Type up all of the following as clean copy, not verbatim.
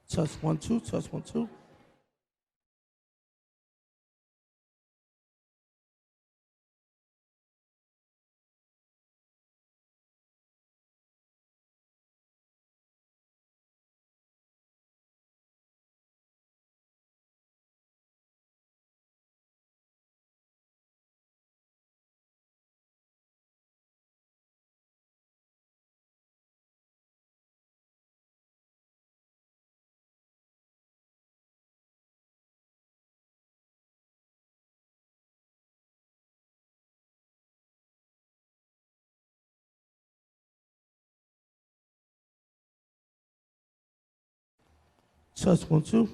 Test 1 2. Test 1 2. Test 1 2.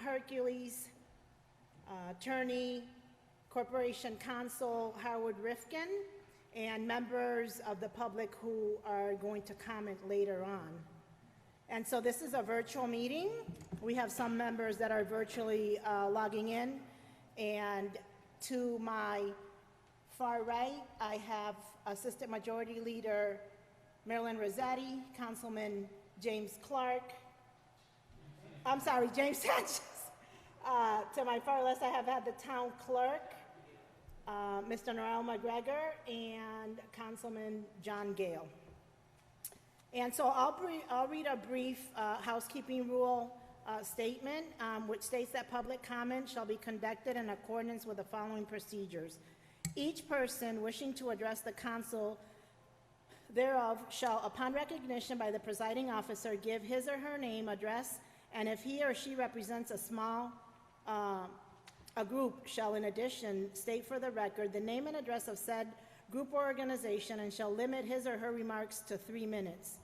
Hercules, attorney, Corporation Counsel Howard Rifkin, and members of the public who are going to comment later on. And so this is a virtual meeting. We have some members that are virtually logging in, and to my far right, I have Assistant Majority Leader Marilyn Rossetti, Councilman James Clark. I'm sorry, James Sanchez. To my far left, I have had the Town Clerk, Mr. Noel McGregor, and Councilman John Gale. And so I'll read a brief housekeeping rule statement, which states that public comment shall be conducted in accordance with the following procedures. Each person wishing to address the council thereof shall, upon recognition by the presiding officer, give his or her name, address, and if he or she represents a group, shall in addition state for the record the name and address of said group or organization, and shall limit his or her remarks to 3 minutes.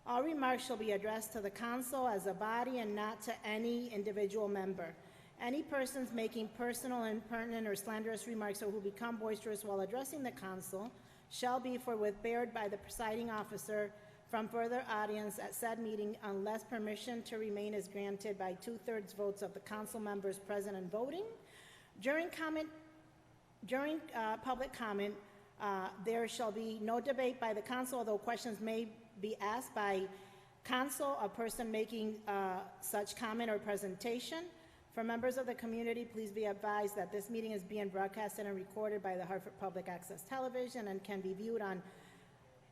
All remarks shall be addressed to the council as a body and not to any individual member. Any persons making personal, impertinent, or slanderous remarks or who become boisterous while addressing the council shall be forward by the presiding officer from further audience at said meeting unless permission to remain is granted by 2/3 votes of the council members present and voting. During public comment, there shall be no debate by the council, although questions may be asked by council, a person making such comment or presentation. For members of the community, please be advised that this meeting is being broadcasted and recorded by the Hartford Public Access Television and can be viewed on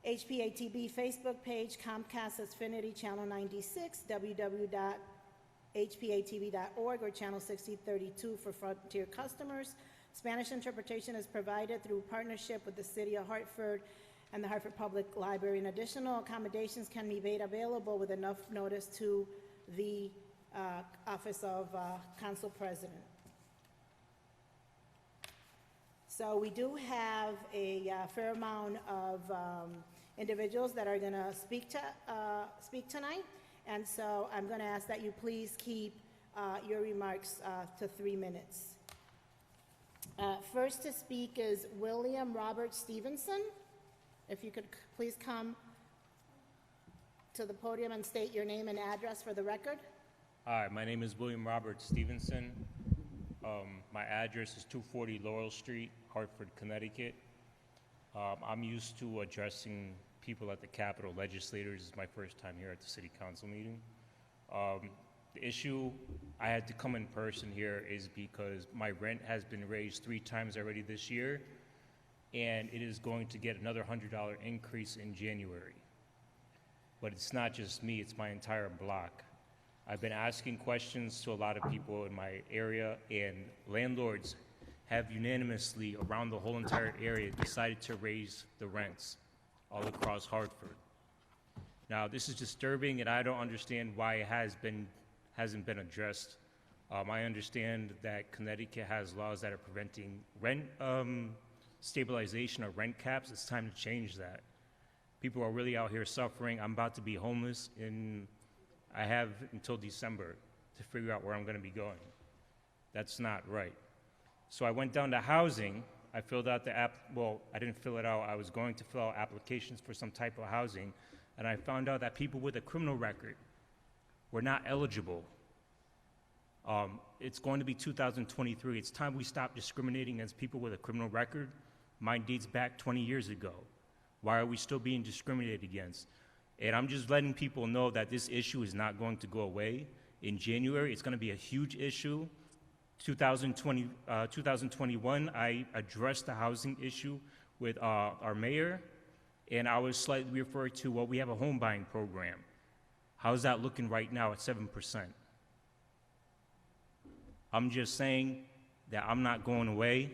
HPA-TV Facebook page, Comcast Xfinity Channel 96, www.hpatv.org, or Channel 6032 for Frontier customers. Spanish interpretation is provided through partnership with the City of Hartford and the Hartford Public Library, and additional accommodations can be made available with enough notice to the Office of Council President. So we do have a fair amount of individuals that are going to speak tonight, and so I'm going to ask that you please keep your remarks to 3 minutes. First to speak is William Robert Stevenson. If you could please come to the podium and state your name and address for the record. Hi, my name is William Robert Stevenson. My address is 240 Laurel Street, Hartford, Connecticut. I'm used to addressing people at the Capitol, legislators. This is my first time here at the City Council meeting. The issue I had to come in person here is because my rent has been raised 3 times already this year, and it is going to get another $100 increase in January. But it's not just me, it's my entire block. I've been asking questions to a lot of people in my area, and landlords have unanimously, around the whole entire area, decided to raise the rents all across Hartford. Now, this is disturbing, and I don't understand why it hasn't been addressed. I understand that Connecticut has laws that are preventing rent stabilization or rent caps. It's time to change that. People are really out here suffering. I'm about to be homeless, and I have until December to figure out where I'm going to be going. That's not right. So I went down to housing. I filled out the I didn't fill it out. I was going to fill out applications for some type of housing, and I found out that people with a criminal record were not eligible. It's going to be 2023. It's time we stop discriminating against people with a criminal record. Mine dates back 20 years ago. Why are we still being discriminated against? And I'm just letting people know that this issue is not going to go away. In January, it's going to be a huge issue. 2021, I addressed the housing issue with our mayor, and I was slightly referred to, well, we have a home buying program. How's that looking right now at 7%? I'm just saying that I'm not going away,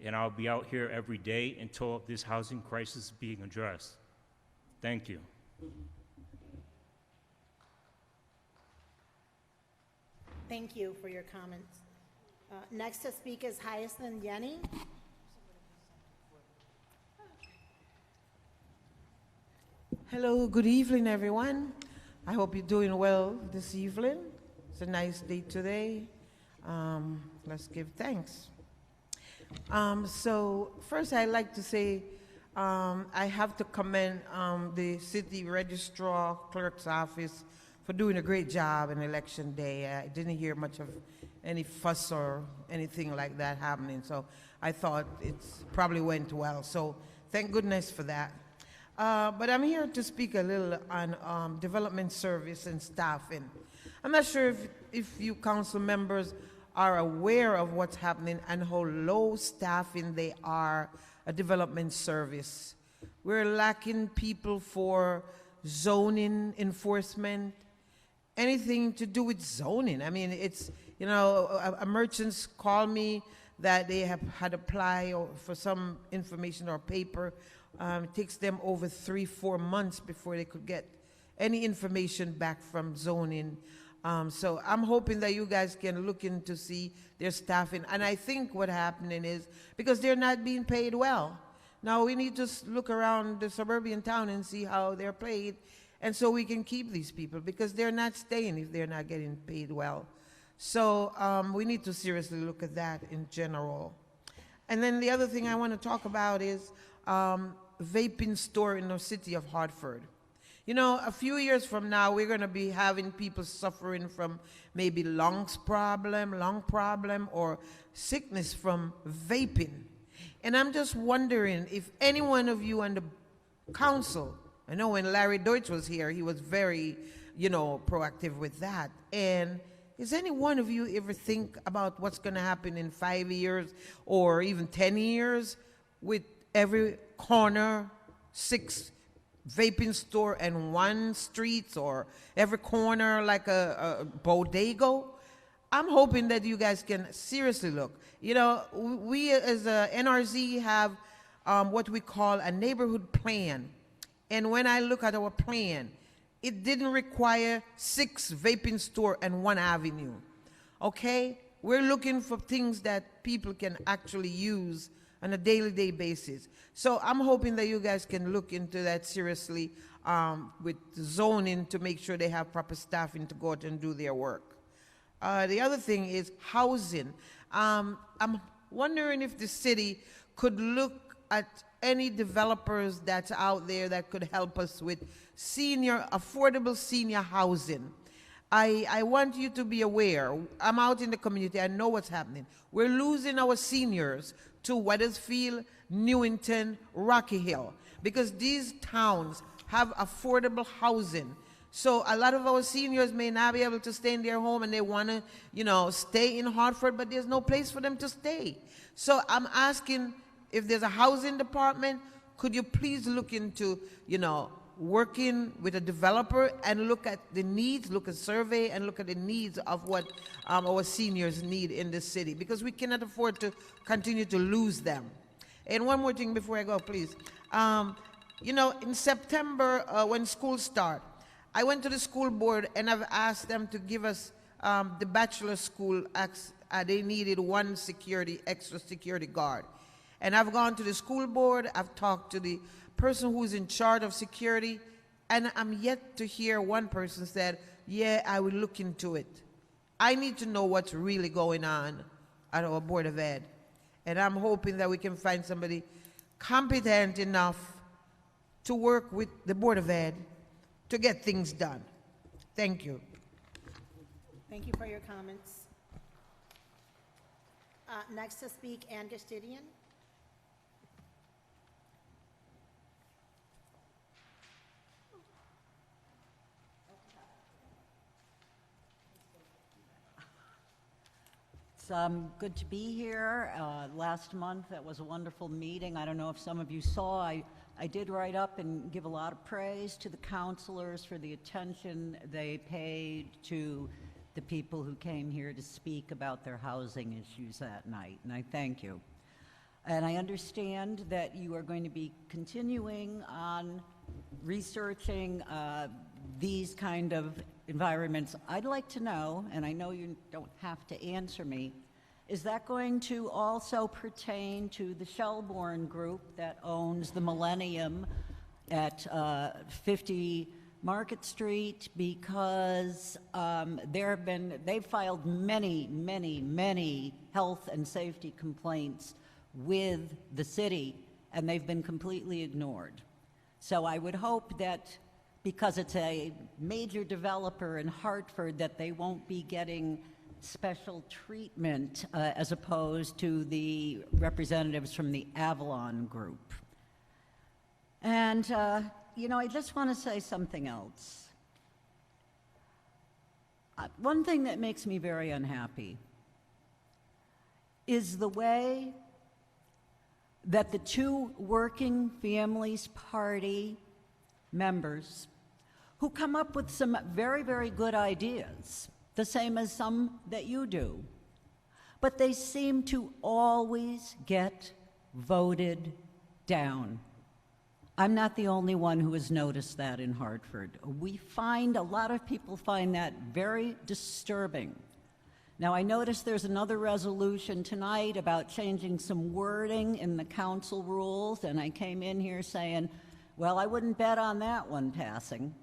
and I'll be out here every day until this housing crisis is being addressed. Thank you. Thank you for your comments. Next to speak is Hyacinth Yenny. Hello, good evening, everyone. I hope you're doing well this evening. It's a nice day today. Let's give thanks. So first I'd like to say I have to commend the city registrar clerk's office for doing a great job on election day. I didn't hear much of any fuss or anything like that happening, so I thought it probably went well. So thank goodness for that. But I'm here to speak a little on development service and staffing. I'm not sure if you council members are aware of what's happening and how low staffing they are at development service. We're lacking people for zoning enforcement, anything to do with zoning. I mean, it's, you know, merchants call me that they have had applied for some information or paper. It takes them over 3-4 months before they could get any information back from zoning. So I'm hoping that you guys can look in to see their staffing. And I think what's happening is because they're not being paid well. Now we need to look around the suburban town and see how they're paid, and so we can keep these people, because they're not staying if they're not getting paid well. So we need to seriously look at that in general. And then the other thing I want to talk about is vaping store in the city of Hartford. You know, a few years from now, we're going to be having people suffering from maybe lung problem, or sickness from vaping. And I'm just wondering if any one of you on the council, I know when Larry Deutsch was here, he was very, you know, proactive with that. And is any one of you ever think about what's going to happen in 5 years or even 10 years with every corner 6 vaping store and 1 street, or every corner like a bodega? I'm hoping that you guys can seriously look. You know, we as a NRZ have what we call a neighborhood plan. And when I look at our plan, it didn't require 6 vaping store and 1 avenue. Okay? We're looking for things that people can actually use on a daily basis. So I'm hoping that you guys can look into that seriously with zoning to make sure they have proper staffing to go out and do their work. The other thing is housing. I'm wondering if the city could look at any developers that's out there that could help us with affordable senior housing. I want you to be aware. I'm out in the community. I know what's happening. We're losing our seniors to Wethersfield, Newington, Rocky Hill, because these towns have affordable housing. So a lot of our seniors may not be able to stay in their home, and they want to, you know, stay in Hartford, but there's no place for them to stay. So I'm asking, if there's a housing department, could you please look into, you know, working with a developer and look at the needs, look at survey and look at the needs of what our seniors need in the city, because we cannot afford to continue to lose them. And one more thing before I go, please. You know, in September, when school start, I went to the school board and I've asked them to give us the bachelor school. They needed 1 extra security guard. And I've gone to the school board, I've talked to the person who's in charge of security, and I'm yet to hear one person said, yeah, I will look into it. I need to know what's really going on at our Board of Ed. And I'm hoping that we can find somebody competent enough to work with the Board of Ed to get things done. Thank you. Thank you for your comments. Next to speak, Ann Gistidian. It's good to be here. Last month, that was a wonderful meeting. I don't know if some of you saw, I did write up and give a lot of praise to the counselors for the attention they paid to the people who came here to speak about their housing issues that night, and I thank you. And I understand that you are going to be continuing on researching these kind of environments. I'd like to know, and I know you don't have to answer me, is that going to also pertain to the Shelbourne group that owns the Millennium at 50 Market Street because they've filed many health and safety complaints with the city, and they've been completely ignored. So I would hope that because it's a major developer in Hartford, that they won't be getting special treatment as opposed to the representatives from the Avalon Group. And, you know, I just want to say something else. One thing that makes me very unhappy is the way that the two Working Families Party members who come up with some very good ideas, the same as some that you do, but they seem to always get voted down. I'm not the only one who has noticed that in Hartford. A lot of people find that very disturbing. Now, I noticed there's another resolution tonight about changing some wording in the council rules, and I came in here saying, well, I wouldn't bet on that one passing.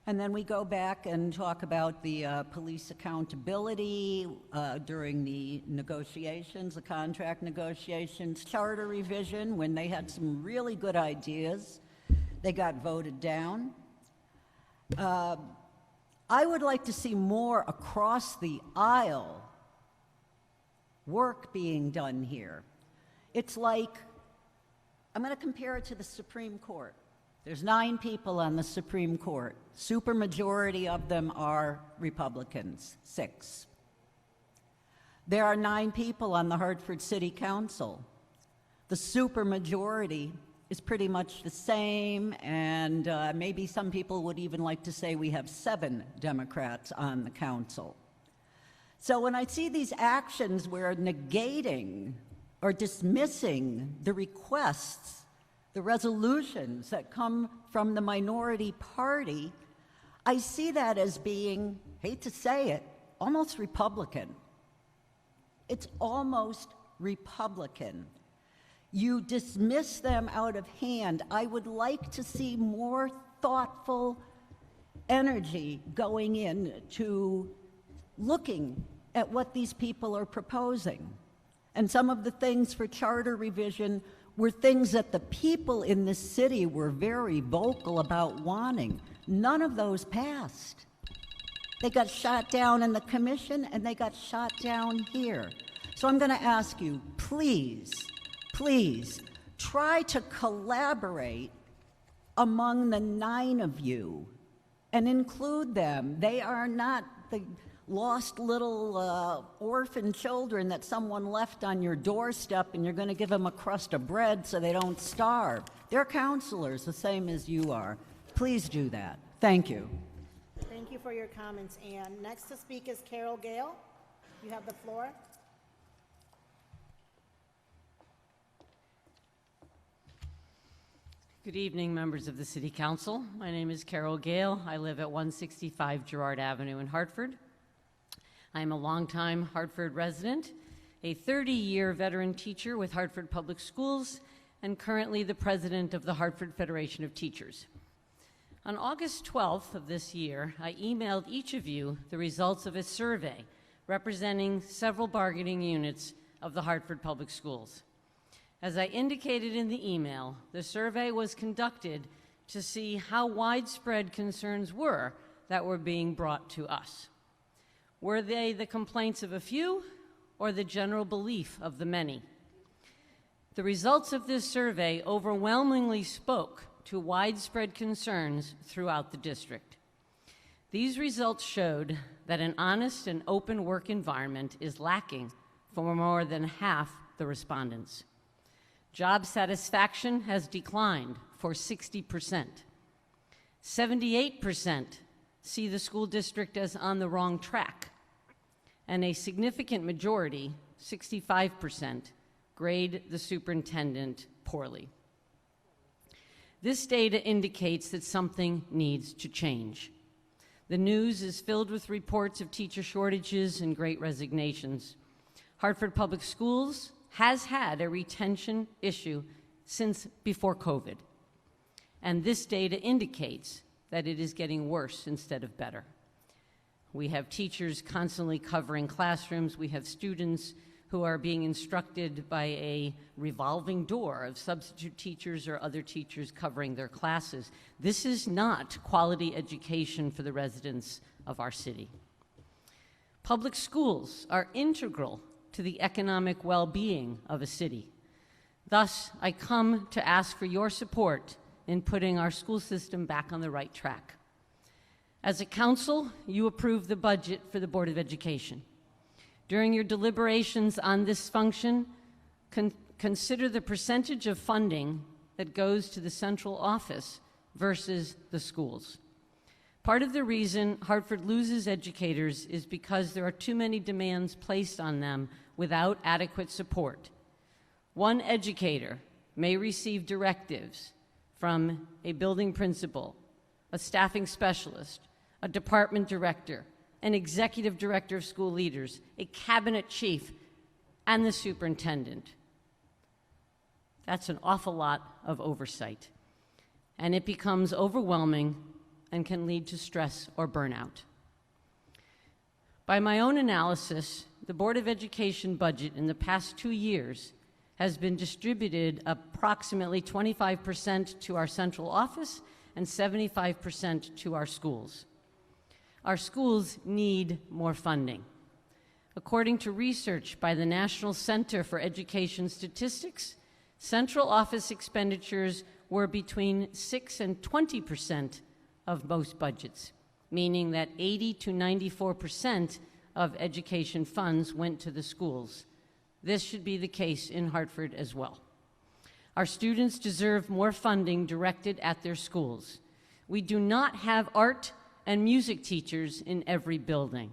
And then we go back and talk about the police accountability during the negotiations, the contract negotiations, charter revision, when they had some really good ideas. They got voted down. I would like to see more across the aisle work being done here. It's like, I'm going to compare it to the Supreme Court. There's 9 people on the Supreme Court. Supermajority of them are Republicans, 6. There are 9 people on the Hartford City Council. The supermajority is pretty much the same, and maybe some people would even like to say we have 7 Democrats on the council. So when I see these actions where negating or dismissing the requests, the resolutions that come from the minority party, I see that as being, hate to say it, almost Republican. It's almost Republican. You dismiss them out of hand. I would like to see more thoughtful energy going into looking at what these people are proposing. And some of the things for charter revision were things that the people in the city were very vocal about wanting. None of those passed. They got shot down in the commission, and they got shot down here. So I'm going to ask you, please, try to collaborate among the 9 of you and include them. They are not the lost little orphan children that someone left on your doorstep and you're going to give them a crust of bread so they don't starve. They're counselors, the same as you are. Please do that. Thank you. Thank you for your comments, Ann. Next to speak is Carol Gale. You have the floor. Good evening, members of the City Council. My name is Carol Gale. I live at 165 Girard Avenue in Hartford. I am a longtime Hartford resident, a 30-year veteran teacher with Hartford Public Schools, and currently the president of the Hartford Federation of Teachers. On August 12th of this year, I emailed each of you the results of a survey representing several bargaining units of the Hartford Public Schools. As I indicated in the email, the survey was conducted to see how widespread concerns were that were being brought to us. Were they the complaints of a few or the general belief of the many? The results of this survey overwhelmingly spoke to widespread concerns throughout the district. These results showed that an honest and open work environment is lacking for more than half the respondents. Job satisfaction has declined for 60%. 78% see the school district as on the wrong track, and a significant majority, 65%, grade the superintendent poorly. This data indicates that something needs to change. The news is filled with reports of teacher shortages and great resignations. Hartford Public Schools has had a retention issue since before COVID, and this data indicates that it is getting worse instead of better. We have teachers constantly covering classrooms. We have students who are being instructed by a revolving door of substitute teachers or other teachers covering their classes. This is not quality education for the residents of our city. Public schools are integral to the economic well-being of a city. Thus, I come to ask for your support in putting our school system back on the right track. As a council, you approved the budget for the Board of Education. During your deliberations on this function, consider the percentage of funding that goes to the central office versus the schools. Part of the reason Hartford loses educators is because there are too many demands placed on them without adequate support. One educator may receive directives from a building principal, a staffing specialist, a department director, an executive director of school leaders, a cabinet chief, and the superintendent. That's an awful lot of oversight, and it becomes overwhelming and can lead to stress or burnout. By my own analysis, the Board of Education budget in the past 2 years has been distributed approximately 25% to our central office and 75% to our schools. Our schools need more funding. According to research by the National Center for Education Statistics, central office expenditures were between 6 and 20% of most budgets, meaning that 80 to 94% of education funds went to the schools. This should be the case in Hartford as well. Our students deserve more funding directed at their schools. We do not have art and music teachers in every building.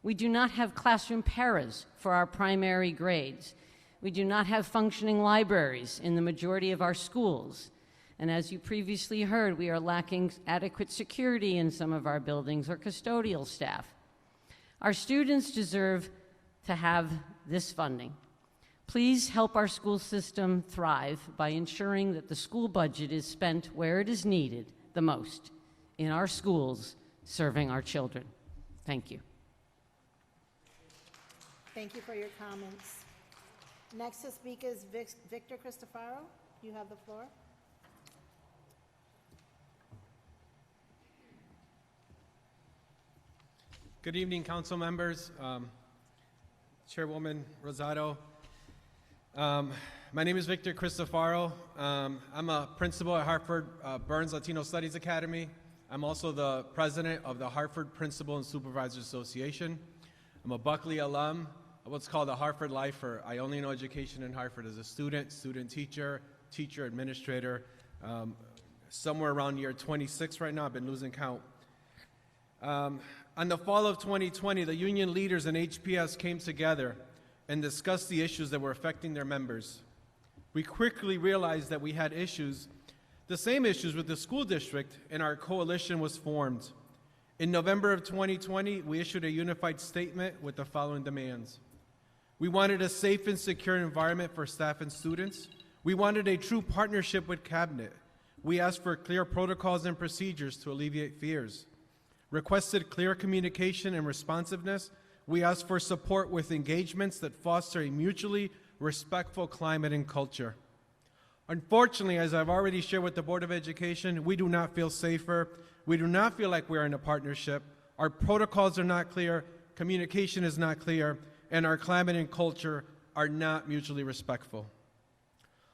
We do not have classroom paras for our primary grades. We do not have functioning libraries in the majority of our schools. And as you previously heard, we are lacking adequate security in some of our buildings or custodial staff. Our students deserve to have this funding. Please help our school system thrive by ensuring that the school budget is spent where it is needed the most, in our schools, serving our children. Thank you. Thank you for your comments. Next to speak is Victor Cristofaro. You have the floor. Good evening, council members, Chairwoman Rosado. My name is Victor Cristofaro. I'm a principal at Hartford Burns Latino Studies Academy. I'm also the president of the Hartford Principal and Supervisors Association. I'm a Buckley alum of what's called the Hartford Lifer. I only know education in Hartford as a student, teacher, administrator. Somewhere around year 26 right now. I've been losing count. On the fall of 2020, the union leaders and HPS came together and discussed the issues that were affecting their members. We quickly realized that we had issues, the same issues with the school district, and our coalition was formed. In November of 2020, we issued a unified statement with the following demands. We wanted a safe and secure environment for staff and students. We wanted a true partnership with Cabinet. We asked for clear protocols and procedures to alleviate fears. Requested clear communication and responsiveness. We asked for support with engagements that foster a mutually respectful climate and culture. Unfortunately, as I've already shared with the Board of Education, we do not feel safer. We do not feel like we're in a partnership. Our protocols are not clear, communication is not clear, and our climate and culture are not mutually respectful.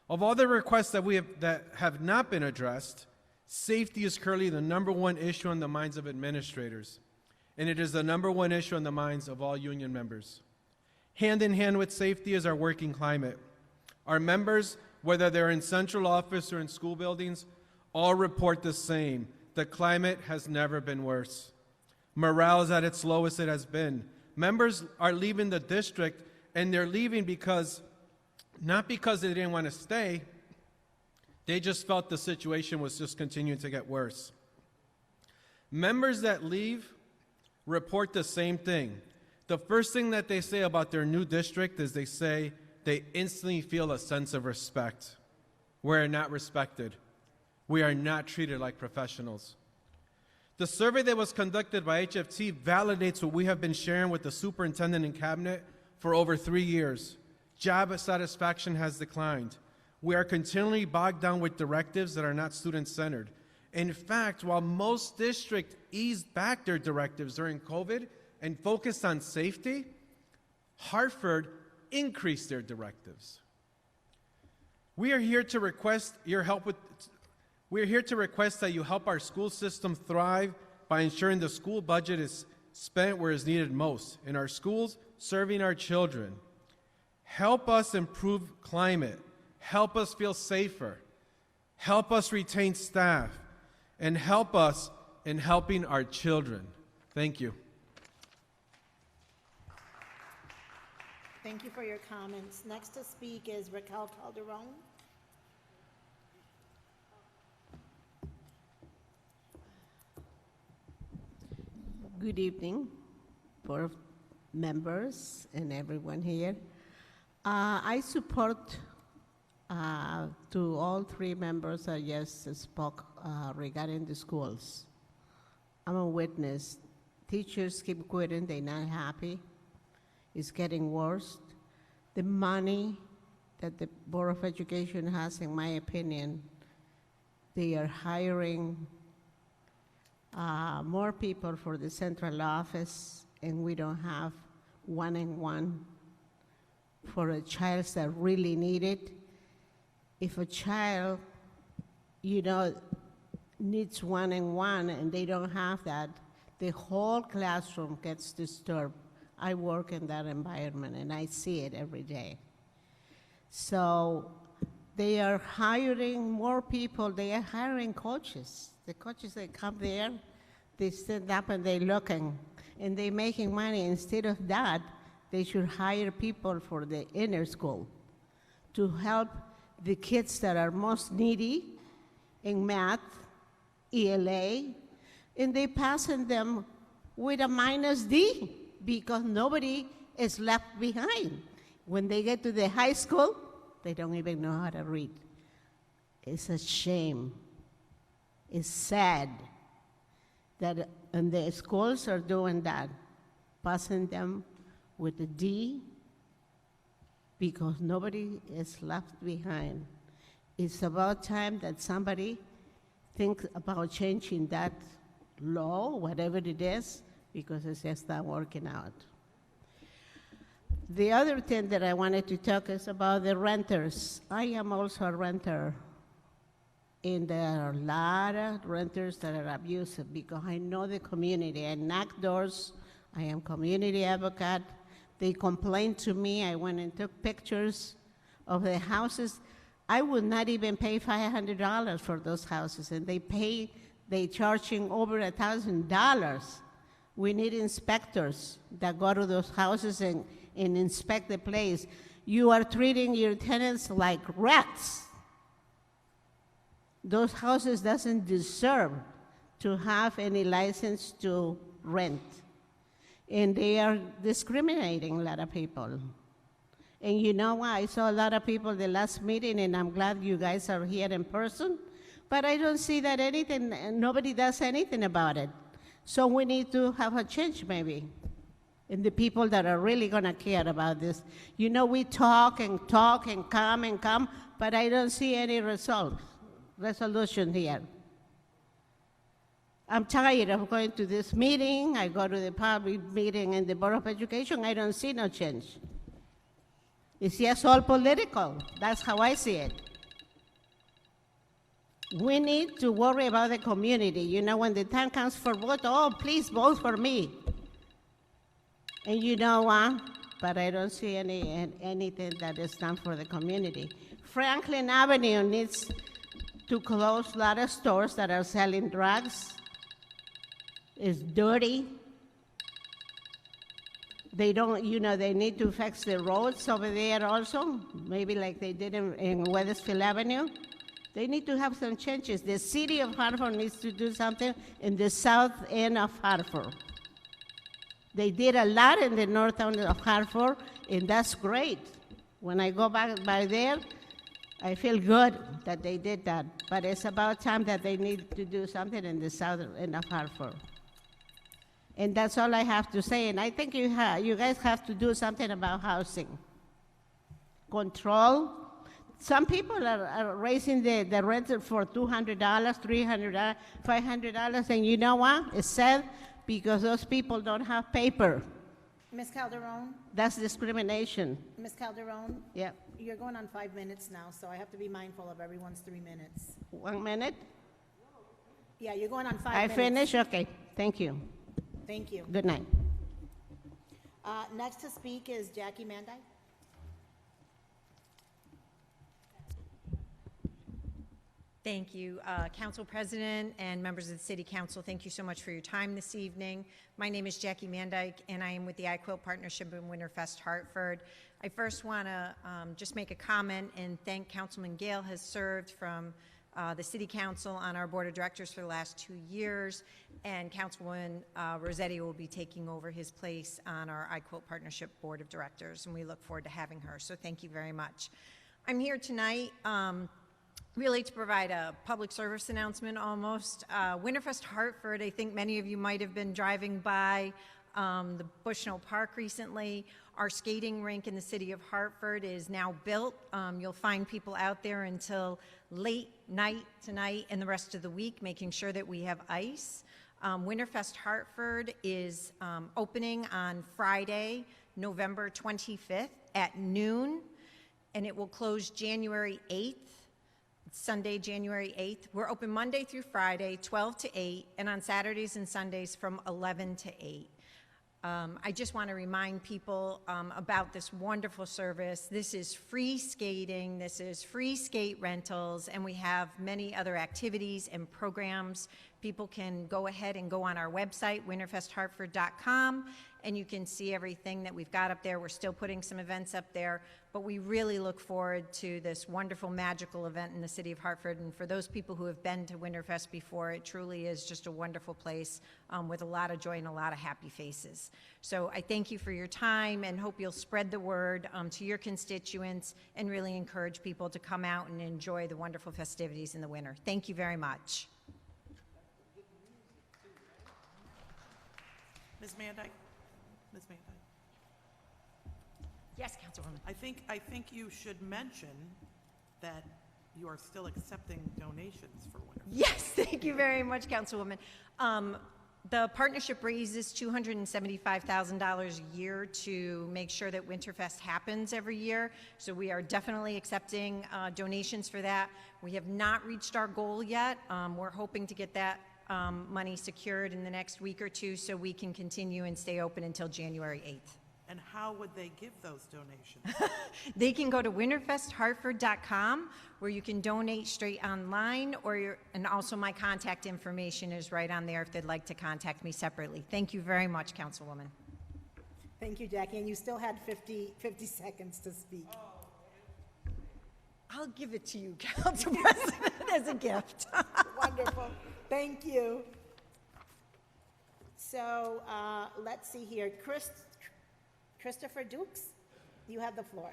Of all the requests that have not been addressed, safety is currently the #1 issue on the minds of administrators, and it is the #1 issue on the minds of all union members. Hand in hand with safety is our working climate. Our members, whether they're in central office or in school buildings, all report the same. The climate has never been worse. Morale is at its lowest it has been. Members are leaving the district, and they're leaving not because they didn't want to stay, they just felt the situation was just continuing to get worse. Members that leave report the same thing. The first thing that they say about their new district is they say they instantly feel a sense of respect. We're not respected. We are not treated like professionals. The survey that was conducted by HFT validates what we have been sharing with the superintendent and cabinet for over 3 years. Job satisfaction has declined. We are continually bogged down with directives that are not student-centered. In fact, while most districts eased back their directives during COVID and focused on safety, Hartford increased their directives. We are here to request your help we are here to request that you help our school system thrive by ensuring the school budget is spent where it's needed most, in our schools, serving our children. Help us improve climate. Help us feel safer. Help us retain staff. And help us in helping our children. Thank you. Thank you for your comments. Next to speak is Raquel Calderon. Good evening, board members and everyone here. I support to all three members that just spoke regarding the schools. I'm a witness. Teachers keep quitting, they're not happy. It's getting worse. The money that the Board of Education has, in my opinion, they are hiring more people for the central office, and we don't have one-on-one for a child that really need it. If a child, needs one-on-one and they don't have that, the whole classroom gets disturbed. I work in that environment and I see it every day. So they are hiring more people. They are hiring coaches. The coaches that come there, they stand up and they're looking and they're making money. Instead of that, they should hire people for the inner school to help the kids that are most needy in math, ELA, and they passing them with a -D because nobody is left behind. When they get to the high school, they don't even know how to read. It's a shame. It's sad that and the schools are doing that, passing them with a D because nobody is left behind. It's about time that somebody thinks about changing that law, whatever it is, because it's just not working out. The other thing that I wanted to talk is about the renters. I am also a renter, and there are a lot of renters that are abusive because I know the community. I knock doors. I am community advocate. They complain to me. I went and took pictures of the houses. I would not even pay $500 for those houses, and they charging over $1,000. We need inspectors that go to those houses and inspect the place. You are treating your tenants like rats. Those houses doesn't deserve to have any license to rent. And they are discriminating a lot of people. And you know what? I saw a lot of people the last meeting, and I'm glad you guys are here in person, but I don't see that nobody does anything about it. So we need to have a change maybe in the people that are really gonna care about this. We talk and come, but I don't see any resolution here. I'm tired of going to this meeting. I go to the public meeting in the Board of Education. I don't see no change. It's just all political. That's how I see it. We need to worry about the community. When the time comes for vote, please vote for me. And you know what? But I don't see anything that is done for the community. Franklin Avenue needs to close a lot of stores that are selling drugs. It's dirty. They don't, they need to fix the roads over there also, maybe like they did in Wethersfield Avenue. They need to have some changes. The city of Hartford needs to do something in the south end of Hartford. They did a lot in the north end of Hartford, and that's great. When I go back by there, I feel good that they did that, but it's about time that they need to do something in the southern end of Hartford. And that's all I have to say. And I think you guys have to do something about housing. Control. Some people are raising the rent for $200, $300, $500, and you know what? It's sad because those people don't have paper. Ms. Calderon? That's discrimination. Ms. Calderon? Yeah. You're going on 5 minutes now, so I have to be mindful of everyone's 3 minutes. 1 minute? Yeah, you're going on 5 I minutes. finish? Okay. Thank you. Thank you. Good night. Next to speak is Jackie Manday. Thank you, Council President and members of the City Council. Thank you so much for your time this evening. My name is Jackie Mandyke, and I am with the iQuilt Partnership in Winterfest Hartford. I first want to just make a comment and thank Councilman Gale has served from the City Council on our Board of Directors for the last 2 years, and Councilwoman Rossetti will be taking over his place on our iQuilt Partnership Board of Directors, and we look forward to having her. So thank you very much. I'm here tonight really to provide a public service announcement almost. Winterfest Hartford, I think many of you might have been driving by the Bushnell Park recently. Our skating rink in the city of Hartford is now built. You'll find people out there until late night tonight and the rest of the week, making sure that we have ice. Winterfest Hartford is opening on Friday, November 25th at noon, and it will close January 8th. Sunday, January 8th. We're open Monday through Friday, 12 to 8, and on Saturdays and Sundays from 11 to 8. I just want to remind people about this wonderful service. This is free skating, this is free skate rentals, and we have many other activities and programs. People can go ahead and go on our website, winterfesthartford.com, and you can see everything that we've got up there. We're still putting some events up there, but we really look forward to this wonderful, magical event in the city of Hartford. And for those people who have been to Winterfest before, it truly is just a wonderful place with a lot of joy and a lot of happy faces. So I thank you for your time and hope you'll spread the word to your constituents and really encourage people to come out and enjoy the wonderful festivities in the winter. Thank you very much. Ms. Mandyke? Ms. Mandyke? Yes, Councilwoman. I think you should mention that you are still accepting donations for Winterfest. Yes, thank you very much, Councilwoman. The partnership raises $275,000 a year to make sure that Winterfest happens every year. So we are definitely accepting donations for that. We have not reached our goal yet. We're hoping to get that money secured in the next week or two so we can continue and stay open until January 8th. And how would they give those donations? They can go to winterfesthartford.com where you can donate straight online, and also my contact information is right on there if they'd like to contact me separately. Thank you very much, Councilwoman. Thank you, Jackie, and you still had 50 seconds to speak. I'll give it to you, Council President, as a gift. Wonderful. Thank you. So let's see here. Christopher Dukes, you have the floor.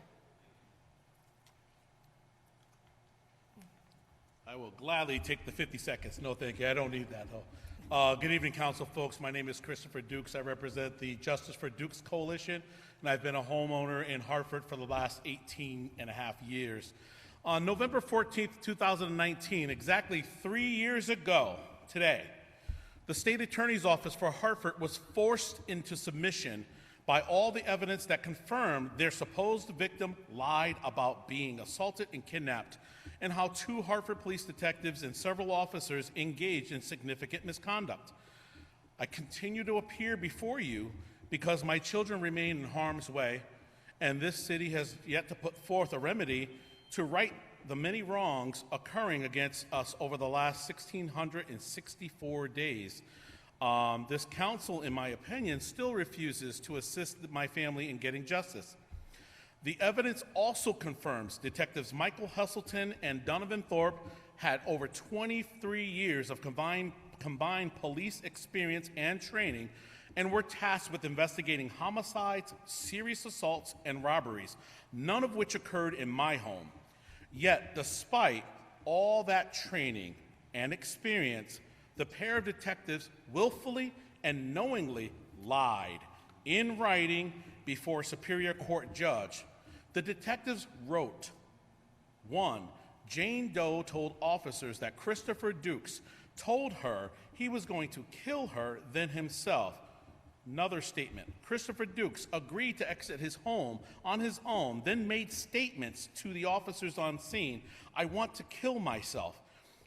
I will gladly take the 50 seconds. No, thank you. I don't need that, though. Good evening, council folks. My name is Christopher Dukes. I represent the Justice for Dukes Coalition, and I've been a homeowner in Hartford for the last 18 and a half years. On November 14th, 2019, exactly 3 years ago today, the State Attorney's Office for Hartford was forced into submission by all the evidence that confirmed their supposed victim lied about being assaulted and kidnapped, and how 2 Hartford police detectives and several officers engaged in significant misconduct. I continue to appear before you because my children remain in harm's way, and this city has yet to put forth a remedy to right the many wrongs occurring against us over the last 1,664 days. This council, in my opinion, still refuses to assist my family in getting justice. The evidence also confirms Detectives Michael Hesselton and Donovan Thorpe had over 23 years of combined police experience and training, and were tasked with investigating homicides, serious assaults, and robberies, none of which occurred in my home. Yet, despite all that training and experience, the pair of detectives willfully and knowingly lied in writing before a Superior Court judge. The detectives wrote, 1. Jane Doe told officers that Christopher Dukes told her he was going to kill her, then himself. Another statement. Christopher Dukes agreed to exit his home on his own, then made statements to the officers on scene, I want to kill myself.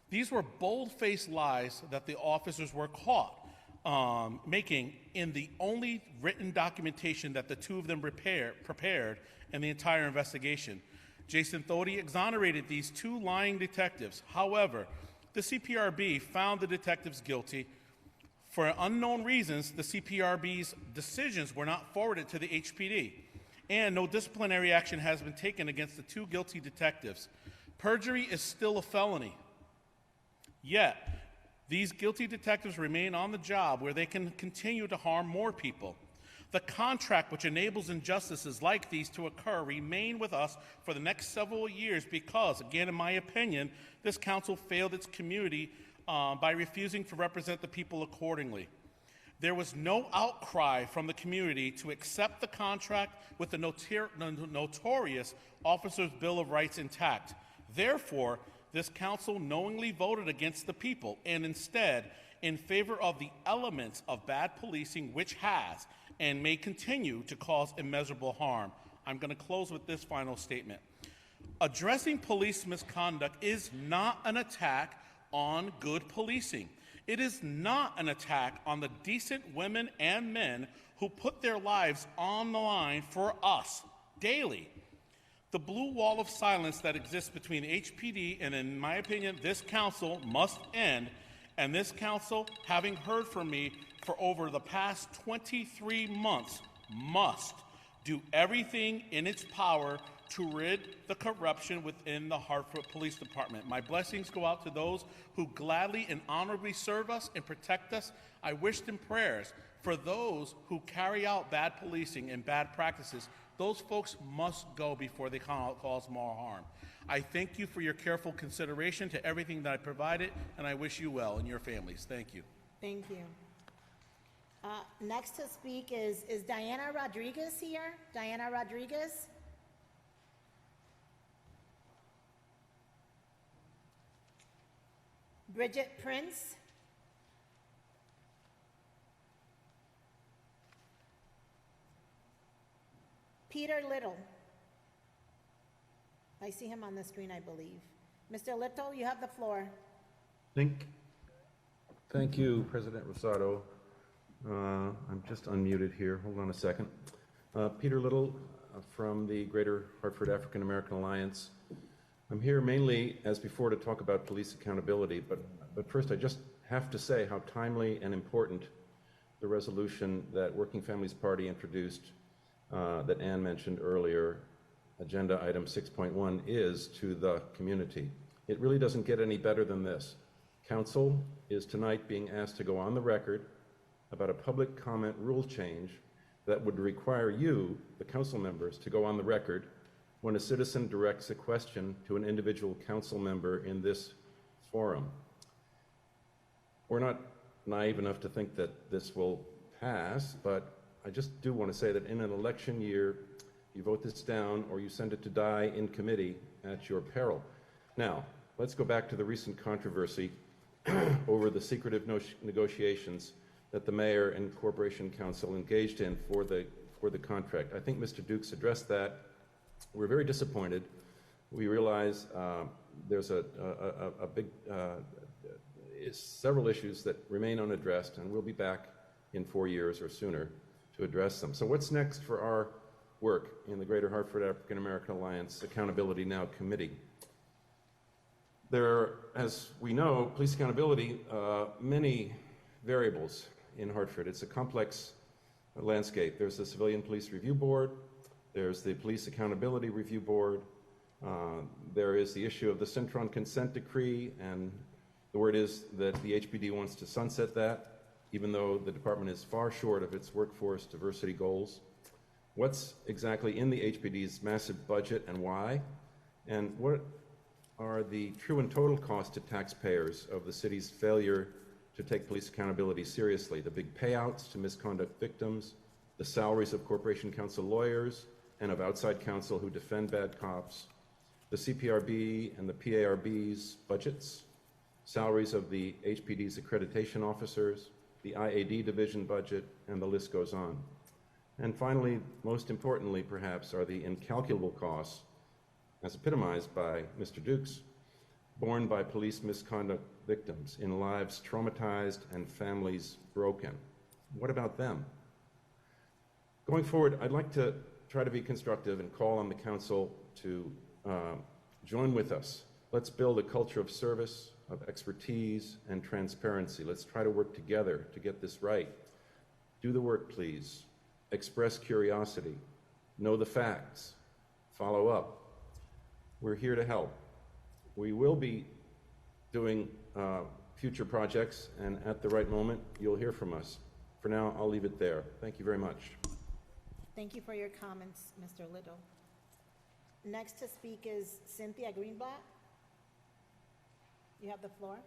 These were bold-faced lies that the officers were caught making in the only written documentation that the two of them prepared in the entire investigation. Jason Thody exonerated these two lying detectives. However, the CPRB found the detectives guilty. For unknown reasons, the CPRB's decisions were not forwarded to the HPD, and no disciplinary action has been taken against the two guilty detectives. Perjury is still a felony. Yet, these guilty detectives remain on the job where they can continue to harm more people. The contract which enables injustices like these to occur remain with us for the next several years because, again, in my opinion, this council failed its community by refusing to represent the people accordingly. There was no outcry from the community to accept the contract with the notorious Officers' Bill of Rights intact. Therefore, this council knowingly voted against the people and instead in favor of the elements of bad policing which has and may continue to cause immeasurable harm. I'm going to close with this final statement. Addressing police misconduct is not an attack on good policing. It is not an attack on the decent women and men who put their lives on the line for us daily. The blue wall of silence that exists between HPD and, in my opinion, this council must end, and this council, having heard from me for over the past 23 months, must do everything in its power to rid the corruption within the Hartford Police Department. My blessings go out to those who gladly and honorably serve us and protect us. I wish them prayers for those who carry out bad policing and bad practices. Those folks must go before they cause more harm. I thank you for your careful consideration to everything that I provided, and I wish you well and your families. Thank you. Thank you. Next to speak is Diana Rodriguez here? Diana Rodriguez? Bridget Prince? Peter Little? I see him on the screen, I believe. Mr. Little, you have the floor. Thank you, President Rosado. I'm just unmuted here. Hold on a second. Peter Little from the Greater Hartford African American Alliance. I'm here mainly, as before, to talk about police accountability, but first I just have to say how timely and important the resolution that Working Families Party introduced that Ann mentioned earlier, agenda item 6.1, is to the community. It really doesn't get any better than this. Council is tonight being asked to go on the record about a public comment rule change that would require you, the council members, to go on the record when a citizen directs a question to an individual council member in this forum. We're not naive enough to think that this will pass, but I just do want to say that in an election year, you vote this down or you send it to die in committee at your peril. Now, let's go back to the recent controversy over the secretive negotiations that the mayor and corporation council engaged in for the contract. I think Mr. Dukes addressed that. We're very disappointed. We realize there's several issues that remain unaddressed, and we'll be back in 4 years or sooner to address them. So what's next for our work in the Greater Hartford African American Alliance Accountability Now Committee? There are, as we know, police accountability, many variables in Hartford. It's a complex landscape. There's the Civilian Police Review Board, there's the Police Accountability Review Board, there is the issue of the Cintron Consent Decree, and the word is that the HPD wants to sunset that, even though the department is far short of its workforce diversity goals. What's exactly in the HPD's massive budget and why? And what are the true and total cost to taxpayers of the city's failure to take police accountability seriously. The big payouts to misconduct victims, the salaries of Corporation Counsel lawyers and of outside counsel who defend bad cops, the CPRB and the PARB's budgets, salaries of the HPD's accreditation officers, the IAD division budget, and the list goes on. And finally, most importantly perhaps, are the incalculable costs, as epitomized by Mr. Dukes, borne by police misconduct victims in lives traumatized and families broken. What about them? Going forward, I'd like to try to be constructive and call on the council to join with us. Let's build a culture of service, of expertise, and transparency. Let's try to work together to get this right. Do the work, please. Express curiosity. Know the facts. Follow up. We're here to help. We will be doing future projects, and at the right moment, you'll hear from us. For now, I'll leave it there. Thank you very much. Thank you for your comments, Mr. Little. Next to speak is Cynthia Greenblatt. You have the floor.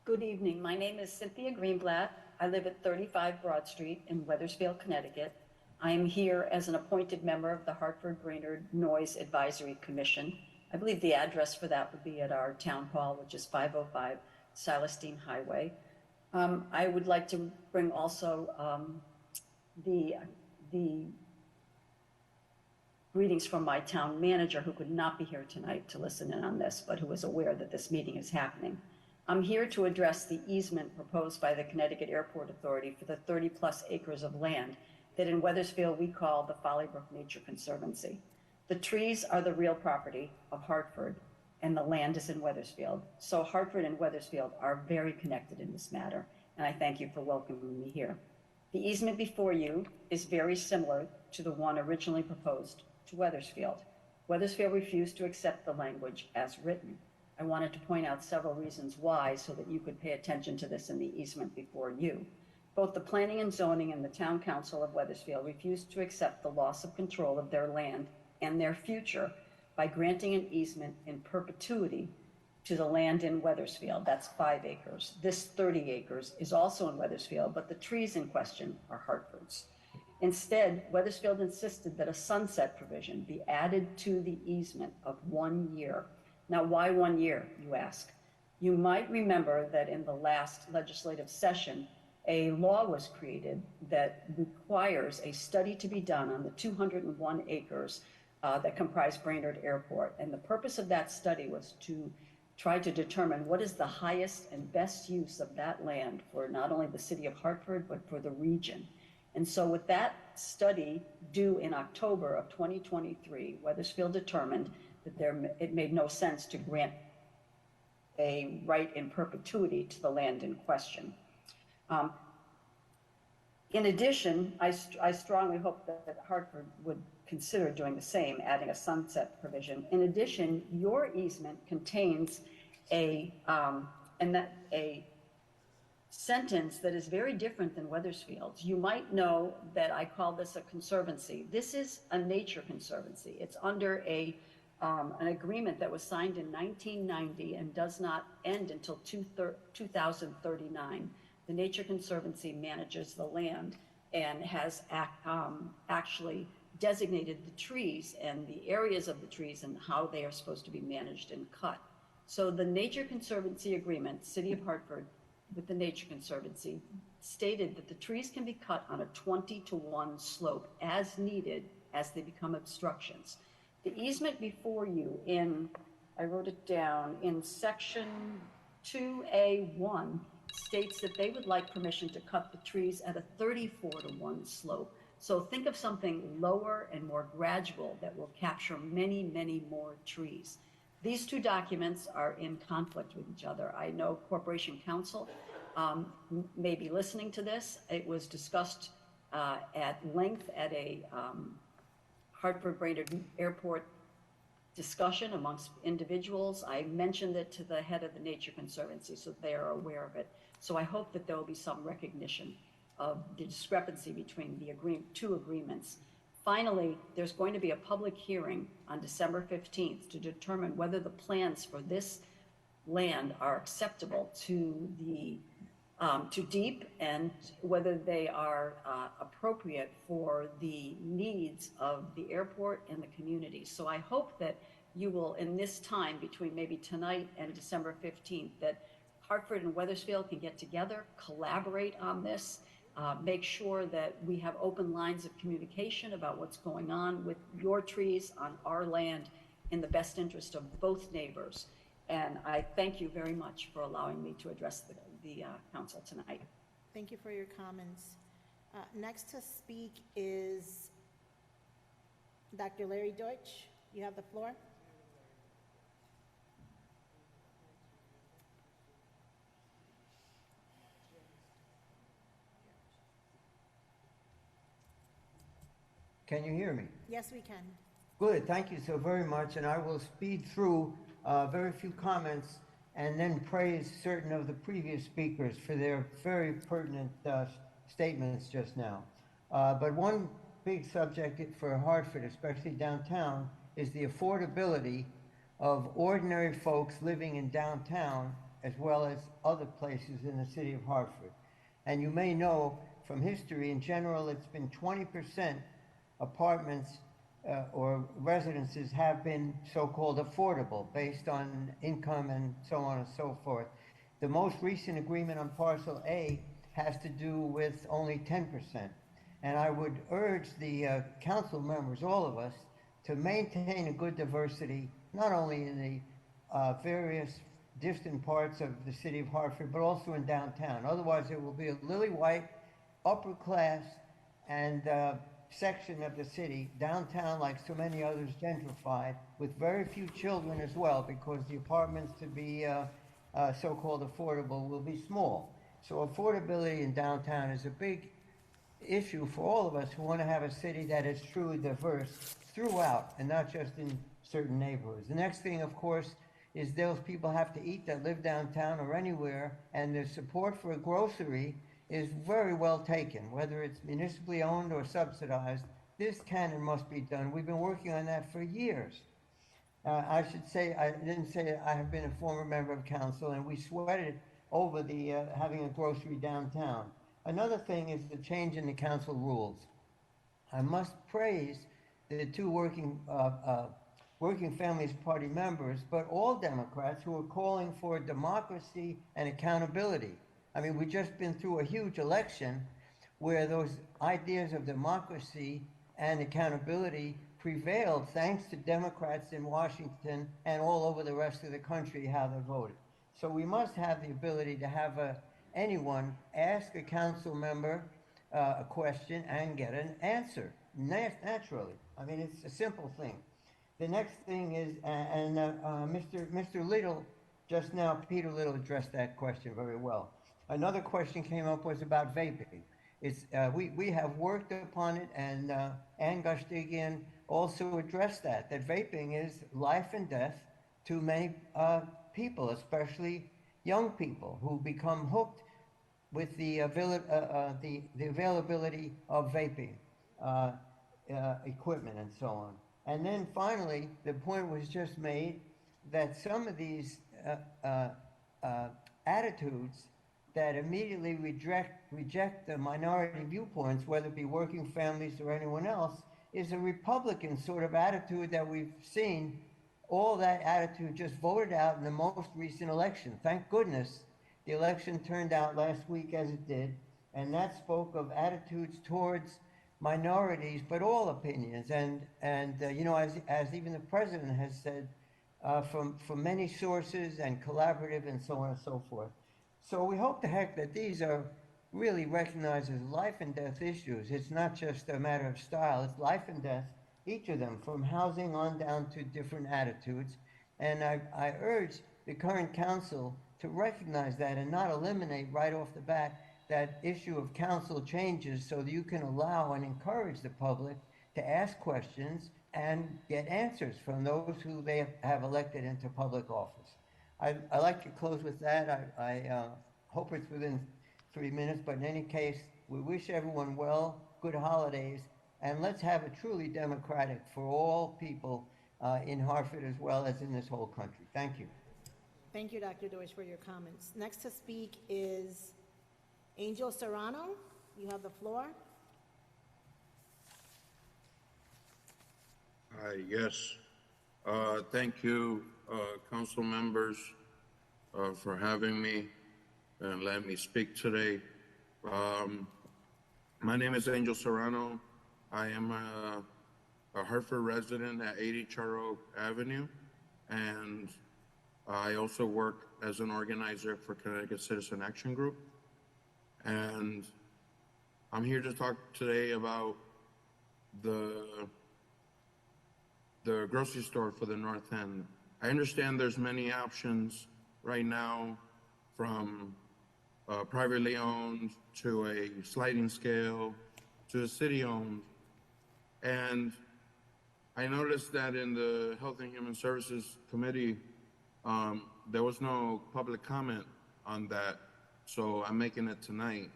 Good evening. My name is Cynthia Greenblatt. I live at 35 Broad Street in Wethersfield, Connecticut. I am here as an appointed member of the Hartford-Brainerd Noise Advisory Commission. I believe the address for that would be at our town hall, which is 505 Silestein Highway. I would like to bring also the greetings from my town manager, who could not be here tonight to listen in on this, but who is aware that this meeting is happening. I'm here to address the easement proposed by the Connecticut Airport Authority for the 30-plus acres of land that in Wethersfield we call the Folly-Brook Nature Conservancy. The trees are the real property of Hartford, and the land is in Wethersfield. So Hartford and Wethersfield are very connected in this matter, and I thank you for welcoming me here. The easement before you is very similar to the one originally proposed to Wethersfield. Wethersfield refused to accept the language as written. I wanted to point out several reasons why so that you could pay attention to this in the easement before you. Both the Planning and Zoning and the Town Council of Wethersfield refused to accept the loss of control of their land and their future by granting an easement in perpetuity to the land in Wethersfield. That's 5 acres. This 30 acres is also in Wethersfield, but the trees in question are Hartford's. Instead, Wethersfield insisted that a sunset provision be added to the easement of 1 year. Now, why 1 year, you ask? You might remember that in the last legislative session, a law was created that requires a study to be done on the 201 acres that comprise Brainerd Airport. And the purpose of that study was to try to determine what is the highest and best use of that land for not only the city of Hartford, but for the region. And so with that study due in October of 2023, Wethersfield determined that it made no sense to grant a right in perpetuity to the land in question. In addition, I strongly hope that Hartford would consider doing the same, adding a sunset provision. In addition, your easement contains a sentence that is very different than Wethersfield's. You might know that I call this a conservancy. This is a nature conservancy. It's under an agreement that was signed in 1990 and does not end until 2039. The Nature Conservancy manages the land and has actually designated the trees and the areas of the trees and how they are supposed to be managed and cut. So the Nature Conservancy agreement, City of Hartford with the Nature Conservancy, stated that the trees can be cut on a 20-to-1 slope as needed as they become obstructions. The easement before you I wrote it down, in section 2A1 states that they would like permission to cut the trees at a 34-to-1 slope. So think of something lower and more gradual that will capture many, many more trees. These two documents are in conflict with each other. I know Corporation Counsel may be listening to this. It was discussed at length at a Hartford-Brainerd Airport discussion amongst individuals. I mentioned it to the head of the Nature Conservancy, so they are aware of it. So I hope that there will be some recognition of the discrepancy between the two agreements Finally, there's going to be a public hearing on December 15th to determine whether the plans for this land are acceptable to the to DEEP and whether they are appropriate for the needs of the airport and the community. So I hope that you will, in this time between maybe tonight and December 15th, that Hartford and Wethersfield can get together, collaborate on this, make sure that we have open lines of communication about what's going on with your trees on our land in the best interest of both neighbors. And I thank you very much for allowing me to address the council tonight. Thank you for your comments. Next to speak is Dr. Larry Deutsch. You have the floor. Can you hear me? Yes, we can. Good, thank you so very much, and I will speed through very few comments and then praise certain of the previous speakers for their very pertinent statements just now. But one big subject for Hartford, especially downtown, is the affordability of ordinary folks living in downtown as well as other places in the city of Hartford. And you may know from history, in general, it's been 20% apartments or residences have been so-called affordable based on income and so on and so forth. The most recent agreement on Parcel A has to do with only 10%. And I would urge the council members, all of us, to maintain a good diversity, not only in the various distant parts of the city of Hartford, but also in downtown. Otherwise, it will be a lily white, upper class, and section of the city, downtown like so many others, gentrified, with very few children as well, because the apartments to be so-called affordable will be small. So affordability in downtown is a big issue for all of us who want to have a city that is truly diverse throughout and not just in certain neighborhoods. The next thing, of course, is those people have to eat that live downtown or anywhere, and the support for a grocery is very well taken, whether it's municipally owned or subsidized. This can and must be done. We've been working on that for years. I should say, I didn't say I have been a former member of council, and we sweated over the having a grocery downtown. Another thing is the change in the council rules. I must praise the two Working Families Party members, but all Democrats who are calling for democracy and accountability. I mean, we've just been through a huge election where those ideas of democracy and accountability prevailed thanks to Democrats in Washington and all over the rest of the country how they voted. So we must have the ability to have anyone ask a council member a question and get an answer, naturally. I mean, it's a simple thing. The next thing is, Mr. Little, just now, Peter Little addressed that question very well. Another question came up was about vaping. It's, we have worked upon it, and Ann Gushtigian also addressed that vaping is life and death to many people, especially young people who become hooked with the availability of vaping equipment and so on. And then finally, the point was just made that some of these attitudes that immediately reject the minority viewpoints, whether it be working families or anyone else, is a Republican sort of attitude that we've seen. All that attitude just voted out in the most recent election. Thank goodness the election turned out last week as it did, and that spoke of attitudes towards minorities, but all opinions. And you know, as even the president has said, from many sources and collaborative and so on and so forth. So we hope to heck that these are really recognized as life and death issues. It's not just a matter of style, it's life and death, each of them, from housing on down to different attitudes. And I urge the current council to recognize that and not eliminate right off the bat that issue of council changes, so that you can allow and encourage the public to ask questions and get answers from those who they have elected into public office. I'd like to close with that. I hope it's within 3 minutes, but in any case, we wish everyone well, good holidays, and let's have it truly democratic for all people in Hartford as well as in this whole country. Thank you. Thank you, Dr. Deutsch, for your comments. Next to speak is Angel Serrano. You have the floor. Yes. Thank you, council members, for having me and letting me speak today. My name is Angel Serrano. I am a Hartford resident at 80 Charro Avenue, and I also work as an organizer for Connecticut Citizen Action Group. And I'm here to talk today about the grocery store for the North End. I understand there's many options right now, from privately owned to a sliding scale to a city-owned. And I noticed that in the Health and Human Services Committee, there was no public comment on that, so I'm making it tonight.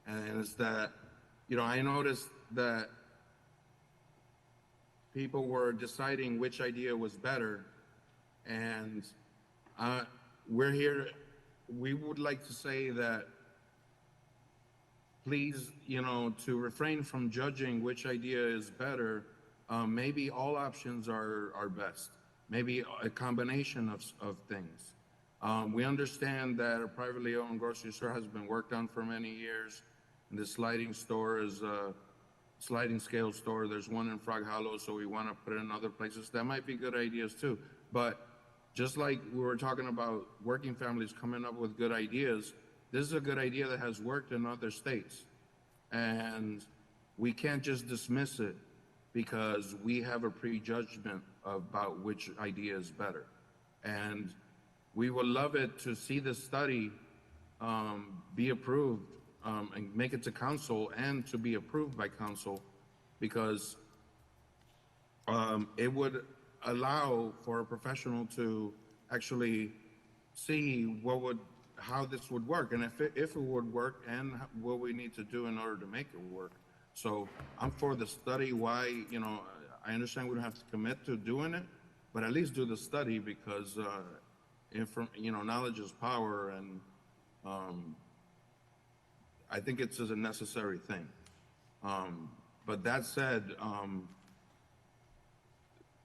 And it's that, you know, I noticed that people were deciding which idea was better, and we're here. We would like to say that, please, you know, to refrain from judging which idea is better. Maybe all options are best. Maybe a combination of things. We understand that a privately owned grocery store has been worked on for many years, and the sliding store is sliding scale store. There's one in Frog Hollow, so we want to put it in other places. That might be good ideas too. But just like we were talking about working families coming up with good ideas, this is a good idea that has worked in other states. And we can't just dismiss it because we have a prejudgment about which idea is better. And we would love it to see this study be approved and make it to council and to be approved by council, because it would allow for a professional to actually see how this would work, and if it would work, and what we need to do in order to make it work. So I'm for the study. Why, you know, I understand we don't have to commit to doing it, but at least do the study, because you know, knowledge is power, and I think it's a necessary thing. But that said,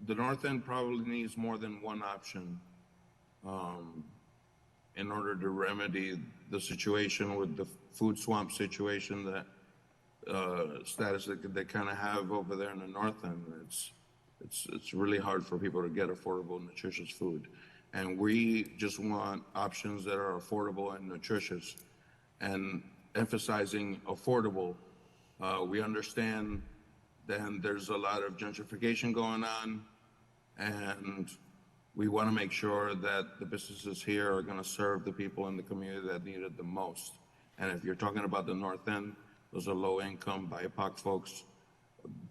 the North End probably needs more than one option in order to remedy the situation with the food swamp situation, that status that they kind of have over there in the North End. It's really hard for people to get affordable, nutritious food. And we just want options that are affordable and nutritious. And emphasizing affordable, we understand then there's a lot of gentrification going on, and we want to make sure that the businesses here are going to serve the people in the community that need it the most. And if you're talking about the North End, those are low income, BIPOC folks,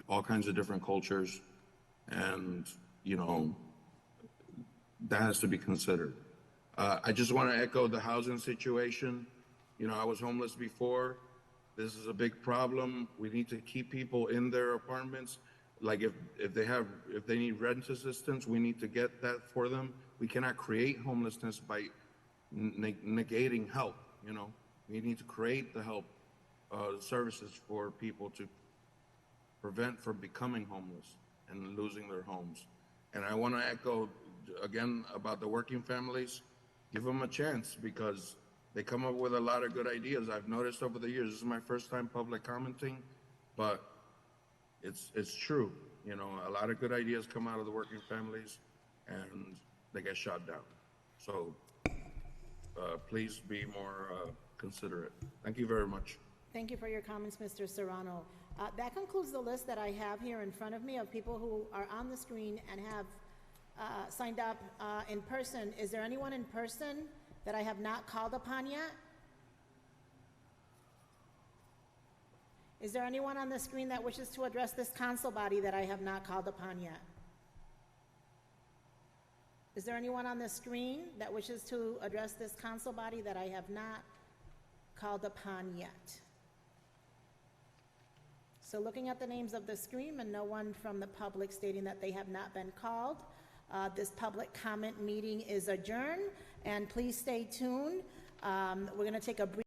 all kinds of different cultures, and, you know, that has to be considered. I just want to echo the housing situation. You know, I was homeless before. This is a big problem. We need to keep people in their apartments. Like if they need rent assistance, we need to get that for them. We cannot create homelessness by negating help. You know, we need to create the help services for people to prevent from becoming homeless and losing their homes. And I want to echo again about the working families. Give them a chance, because they come up with a lot of good ideas. I've noticed over the years, this is my first time public commenting, but it's true. You know, a lot of good ideas come out of the working families, and they get shot down. So please be more considerate. Thank you very much. Thank you for your comments, Mr. Serrano. That concludes the list that I have here in front of me of people who are on the screen and have signed up in person. Is there anyone in person that I have not called upon yet? Is there anyone on the screen that wishes to address this council body that I have not called upon yet? Is there anyone on the screen that wishes to address this council body that I have not called upon yet? So looking at the names of the screen and no one from the public stating that they have not been called, this public comment meeting is adjourned, and please stay tuned. We're going to take a brief